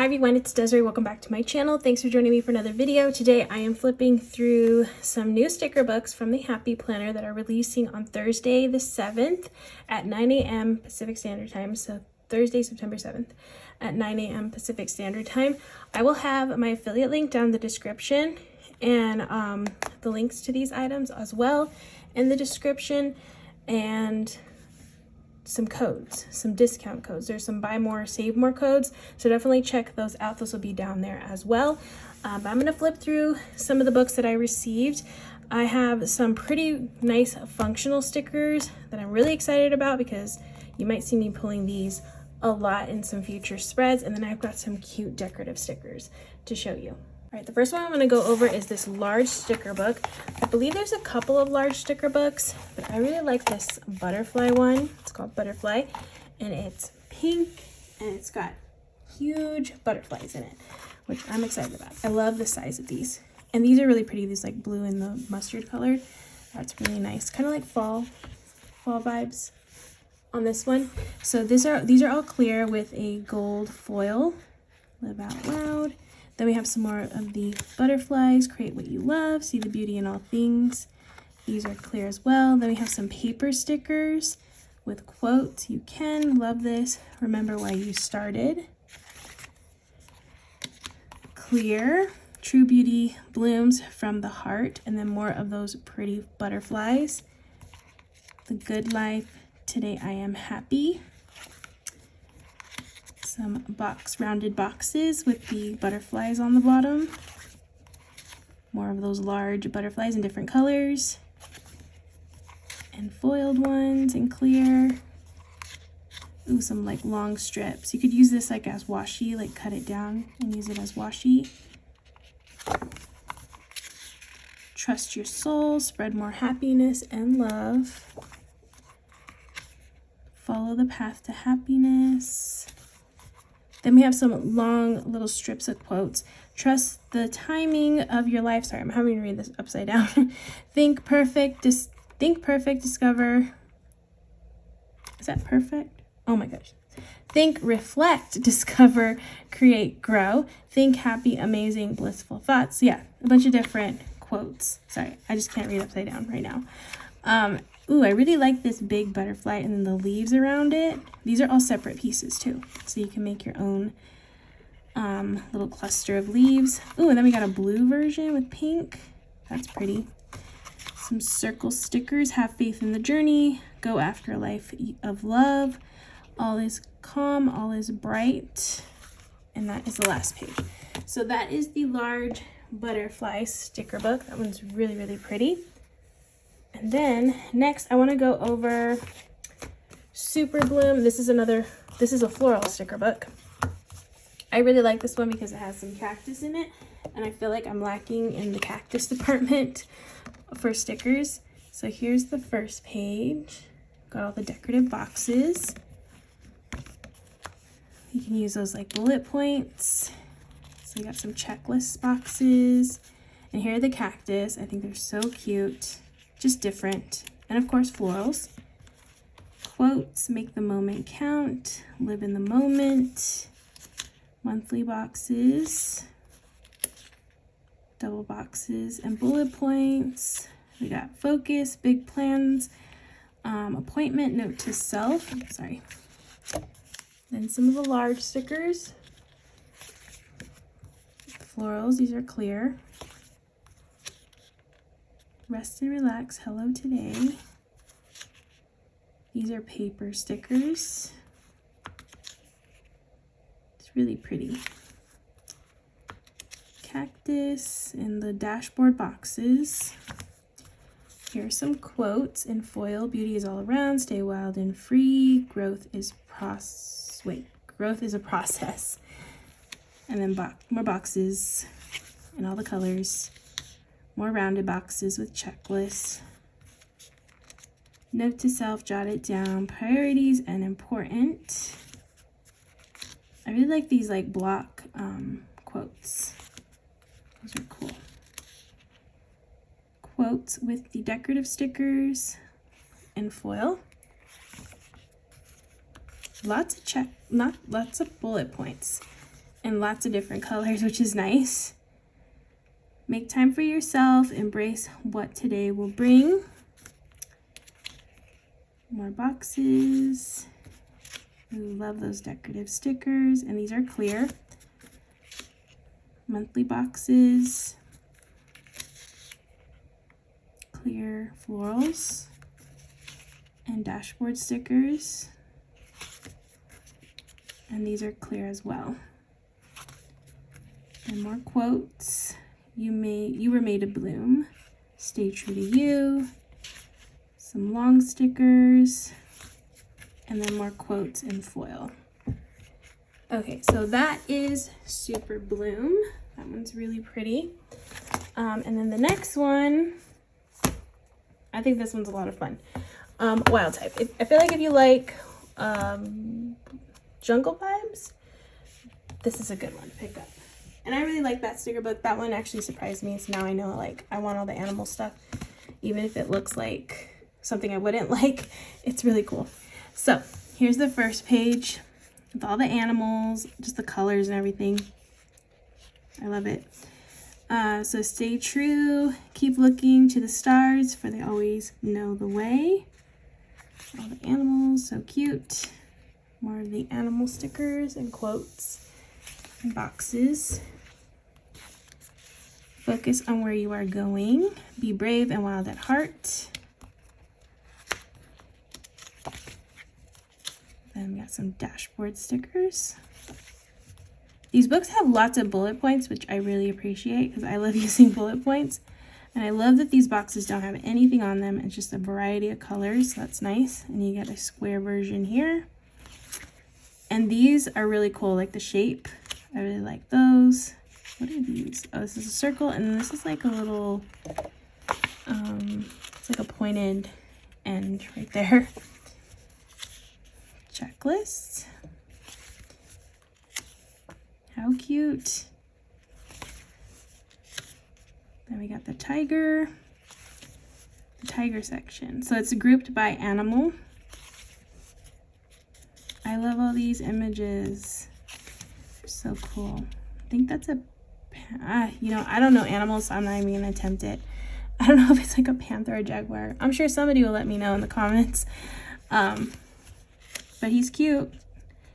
Hi everyone, it's Desiree. Welcome back to my channel. Thanks for joining me for another video. Today I am flipping through some new sticker books from the Happy Planner that are releasing on Thursday the 7th at 9 a.m. Pacific Standard Time. So Thursday, September 7th at 9 a.m. Pacific Standard Time. I will have my affiliate link down in the description and the links to these items as well in the description, and some codes, some discount codes. There's some buy more, save more codes, so definitely check those out. Those will be down there as well. But I'm gonna flip through some of the books that I received. I have some pretty nice functional stickers that I'm really excited about because you might see me pulling these a lot in some future spreads. And then I've got some cute decorative stickers to show you. All right, the first one I'm gonna go over is this large sticker book. I believe there's a couple of large sticker books, but I really like this butterfly one. It's called Butterfly, and it's pink, and it's got huge butterflies in it, which I'm excited about. I love the size of these. And these are really pretty, these like blue and the mustard color. That's really nice, kind of like fall vibes on this one. So these are all clear with a gold foil. Live out loud. Then we have some more of the butterflies, create what you love, see the beauty in all things. These are clear as well. Then we have some paper stickers with quotes. You can, love this, remember why you started. Clear, true beauty blooms from the heart, and then more of those pretty butterflies. The good life, today I am happy. Some rounded boxes with the butterflies on the bottom. More of those large butterflies in different colors. And foiled ones in clear. Ooh, some like long strips. You could use this like as washi, like cut it down and use it as washi. Trust your soul, spread more happiness and love. Follow the path to happiness. Then we have some long little strips of quotes. Trust the timing of your life. Sorry, I'm having to read this upside down. Think perfect, discover. Is that perfect? Oh my gosh. Think, reflect, discover, create, grow. Think happy, amazing, blissful thoughts. Yeah, a bunch of different quotes. Sorry, I just can't read upside down right now. Ooh, I really like this big butterfly and then the leaves around it. These are all separate pieces too, so you can make your own little cluster of leaves. Ooh, and then we got a blue version with pink. That's pretty. Some circle stickers, have faith in the journey, go after a life of love, all is calm, all is bright, and that is the last page. So that is the large butterfly sticker book. That one's really, really pretty. And then next I want to go over Superbloom. This is a floral sticker book. I really like this one because it has some cactus in it, and I feel like I'm lacking in the cactus department for stickers. So here's the first page. Got all the decorative boxes. You can use those like bullet points. So we got some checklist boxes, and here are the cactus. I think they're so cute. Just different. And of course, florals. Quotes, make the moment count, live in the moment. Monthly boxes, double boxes, and bullet points. We got focus, big plans, appointment, note to self. Sorry. Then some of the large stickers. Florals, these are clear. Rest and relax, hello today. These are paper stickers. It's really pretty. Cactus in the dashboard boxes. Here are some quotes in foil. Beauty is all around, stay wild and free. Growth is a process. And then more boxes in all the colors. More rounded boxes with checklists. Note to self, jot it down. Priorities and important. I really like these like block quotes. Those are cool. Quotes with the decorative stickers and foil. Lots of bullet points. in lots of different colors, which is nice. Make time for yourself, embrace what today will bring. More boxes. Ooh, love those decorative stickers, and these are clear. Monthly boxes. Clear florals and dashboard stickers. And these are clear as well. And more quotes. You were made to bloom. Stay true to you. Some long stickers. And then more quotes in foil. Okay, so that is Superbloom. That one's really pretty. And then the next one, I think this one's a lot of fun. Wild type. I feel like if you like jungle vibes, this is a good one to pick up. And I really like that sticker book. That one actually surprised me. So now I know, like, I want all the animal stuff. Even if it looks like something I wouldn't like, it's really cool. So here's the first page with all the animals, just the colors and everything. I love it. So stay true, keep looking to the stars, for they always know the way. All the animals, so cute. More of the animal stickers and quotes and boxes. Focus on where you are going. Be brave and wild at heart. Then we got some dashboard stickers. These books have lots of bullet points, which I really appreciate because I love using bullet points. And I love that these boxes don't have anything on them. It's just a variety of colors, so that's nice. And you get a square version here. And these are really cool, like the shape. I really like those. What are these? Oh, this is a circle, and then this is like a little, it's like a pointed end right there. Checklist. How cute. Then we got the tiger section. So it's grouped by animal. I love all these images. They're so cool. I think that's a, you know, I don't know animals, so I'm not even gonna attempt it. I don't know if it's like a panther or a jaguar. I'm sure somebody will let me know in the comments. But he's cute.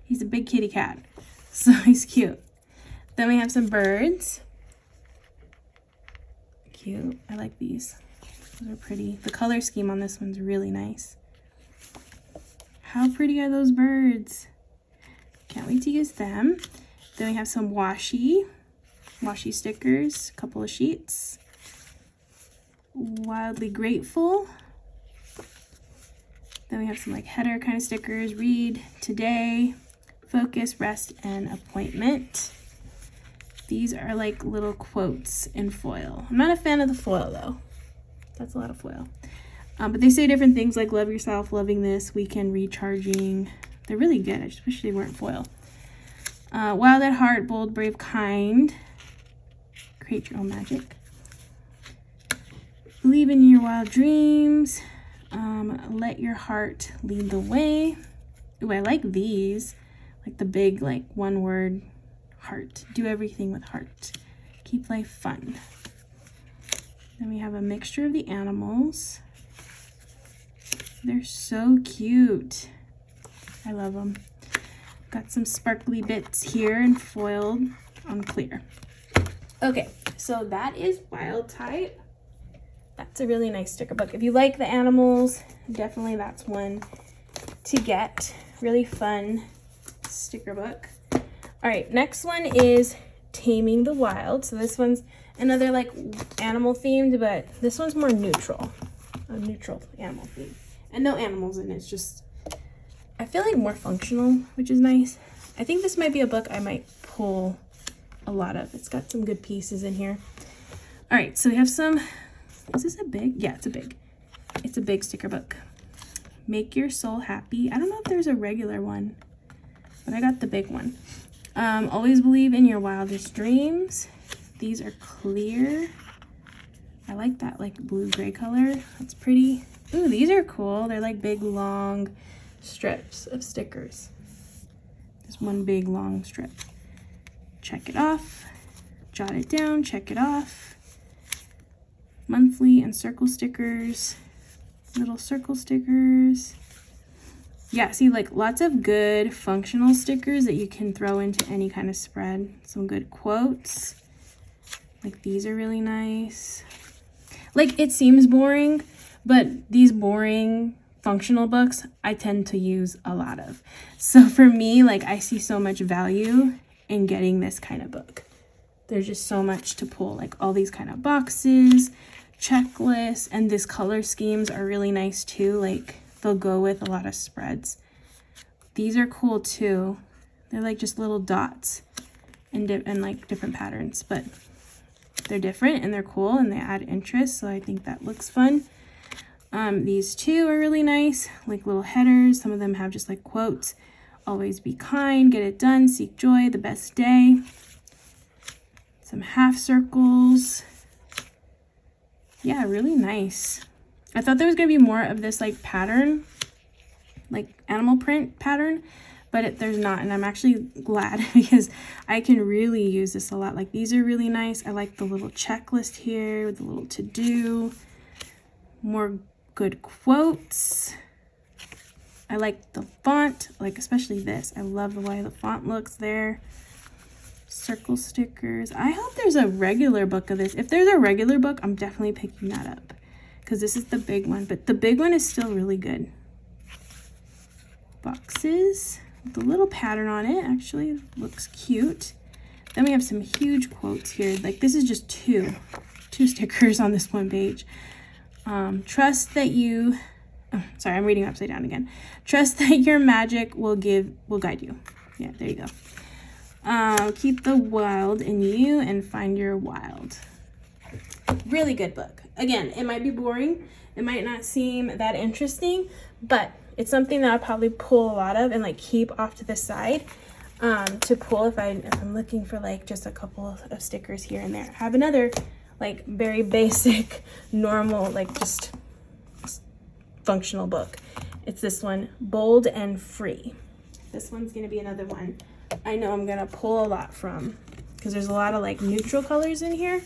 He's a big kitty cat, so he's cute. Then we have some birds. Cute. I like these. Those are pretty. The color scheme on this one's really nice. How pretty are those birds? Can't wait to use them. Then we have some washi stickers, a couple of sheets. Wildly grateful. Then we have some like header kind of stickers. Read, today, focus, rest, and appointment. These are like little quotes in foil. I'm not a fan of the foil though. That's a lot of foil. But they say different things like love yourself, loving this, weekend, recharging. They're really good. I just wish they weren't foil. Wild at heart, bold, brave, kind. Create your own magic. Believe in your wild dreams. Let your heart lead the way. Ooh, I like these. Like the big, like one word heart. Do everything with heart. Keep life fun. Then we have a mixture of the animals. They're so cute. I love them. Got some sparkly bits here and foiled on clear. Okay, so that is Wild Type. That's a really nice sticker book. If you like the animals, definitely that's one to get. Really fun sticker book. All right, next one is Taming the Wild. So this one's another like animal themed, but this one's more neutral. A neutral animal theme. And no animals in it, it's just, I feel like more functional, which is nice. I think this might be a book I might pull a lot of. It's got some good pieces in here. All right, so we have some, is this a big? Yeah, it's a big. It's a big sticker book. Make your soul happy. I don't know if there's a regular one, but I got the big one. Always believe in your wildest dreams. These are clear. I like that like blue gray color. That's pretty. Ooh, these are cool. They're like big long strips of stickers. Just one big long strip. check it off, jot it down, check it off. Monthly and circle stickers, little circle stickers. Yeah, see, like lots of good functional stickers that you can throw into any kind of spread. Some good quotes. Like these are really nice. Like it seems boring, but these boring functional books I tend to use a lot of. So for me, like I see so much value in getting this kind of book. There's just so much to pull, like all these kind of boxes, checklists, and this color schemes are really nice too. Like they'll go with a lot of spreads. These are cool too. They're like just little dots and like different patterns, but they're different and they're cool and they add interest. So I think that looks fun. These two are really nice, like little headers. Some of them have just like quotes. Always be kind, get it done, seek joy, the best day. Some half circles. Yeah, really nice. I thought there was going to be more of this like pattern, like animal print pattern, but there's not. And I'm actually glad because I can really use this a lot. Like these are really nice. I like the little checklist here with the little to-do. More good quotes. I like the font, like especially this. I love the way the font looks there. Circle stickers. I hope there's a regular book of this. If there's a regular book, I'm definitely picking that up because this is the big one, but the big one is still really good. Boxes with the little pattern on it actually looks cute. Then we have some huge quotes here. Like this is just two stickers on this one page. Trust that you, oh, sorry, I'm reading upside down again. Trust that your magic will guide you. Yeah, there you go. Keep the wild in you and find your wild. Really good book. Again, it might be boring. It might not seem that interesting, but it's something that I'll probably pull a lot of and like keep off to the side to pull if I'm looking for like just a couple of stickers here and there. I have another like very basic, normal, like just functional book. It's this one, Bold and Free. This one's gonna be another one I know I'm gonna pull a lot from because there's a lot of like neutral colors in here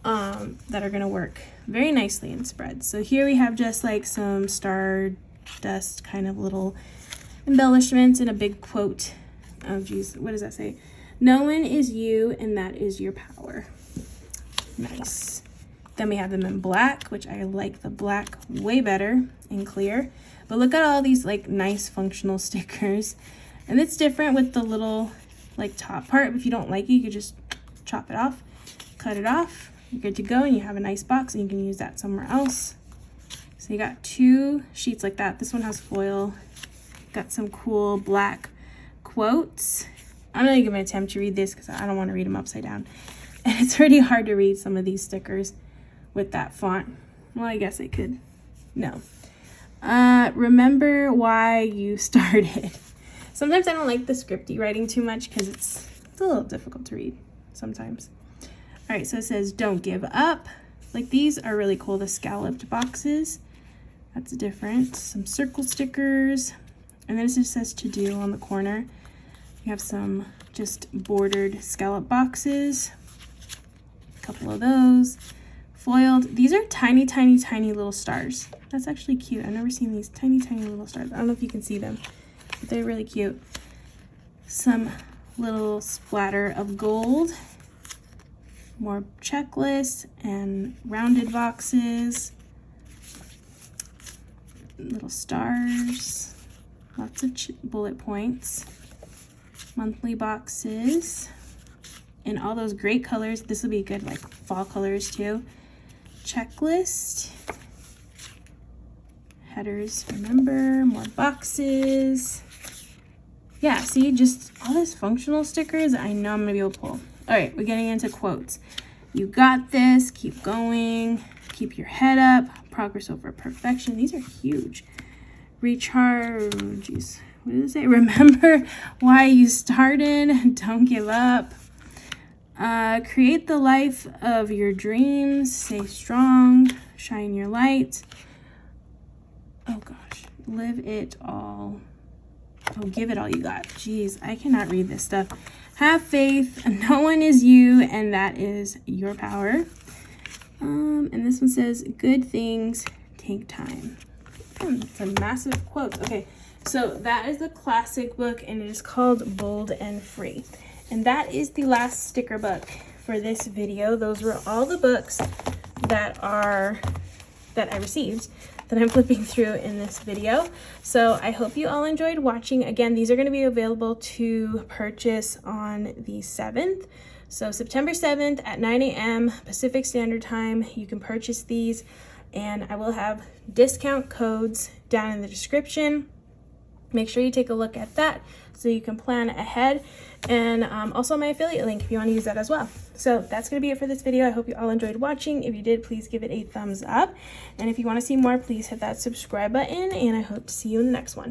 that are gonna work very nicely in spreads. So here we have just like some stardust kind of little embellishments and a big quote. Oh geez, what does that say? No one is you and that is your power. Nice. Then we have them in black, which I like the black way better and clear. But look at all these like nice functional stickers. And it's different with the little like top part. If you don't like it, you could just chop it off, cut it off. You're good to go and you have a nice box and you can use that somewhere else. So you got two sheets like that. This one has foil. Got some cool black quotes. I'm not even gonna attempt to read this because I don't want to read them upside down. And it's pretty hard to read some of these stickers with that font. Well, I guess I could. No. Remember why you started. Sometimes I don't like the scripty writing too much because it's a little difficult to read sometimes. All right, so it says don't give up. Like these are really cool, the scalloped boxes. That's different. Some circle stickers. And then it just says to do on the corner. You have some just bordered scallop boxes. A couple of those. Foiled. These are tiny, tiny, tiny little stars. That's actually cute. I've never seen these tiny, tiny little stars. I don't know if you can see them, but they're really cute. Some little splatter of gold. More checklists and rounded boxes. Little stars. Lots of bullet points. Monthly boxes. In all those great colors. This will be good like fall colors too. Checklist. Headers, remember, more boxes. Yeah, see, just all this functional stickers I know I'm gonna be able to pull. All right, we're getting into quotes. You got this, keep going, keep your head up, progress over perfection. These are huge. Recharge, geez, what does it say? Remember why you started, don't give up. Create the life of your dreams, stay strong, shine your light. Oh gosh, live it all. Oh, give it all you got. Jeez, I cannot read this stuff. Have faith, no one is you, and that is your power. And this one says, good things take time. It's a massive quote. Okay, so that is the classic book, and it is called Bold and Free. And that is the last sticker book for this video. Those were all the books that I received that I'm flipping through in this video. So I hope you all enjoyed watching. Again, these are going to be available to purchase on the 7th. So September 7th at 9 a.m. Pacific Standard Time, you can purchase these, and I will have discount codes down in the description. Make sure you take a look at that so you can plan ahead, and also my affiliate link if you want to use that as well. So that's going to be it for this video. I hope you all enjoyed watching. If you did, please give it a thumbs up, and if you want to see more, please hit that subscribe button, and I hope to see you in the next one.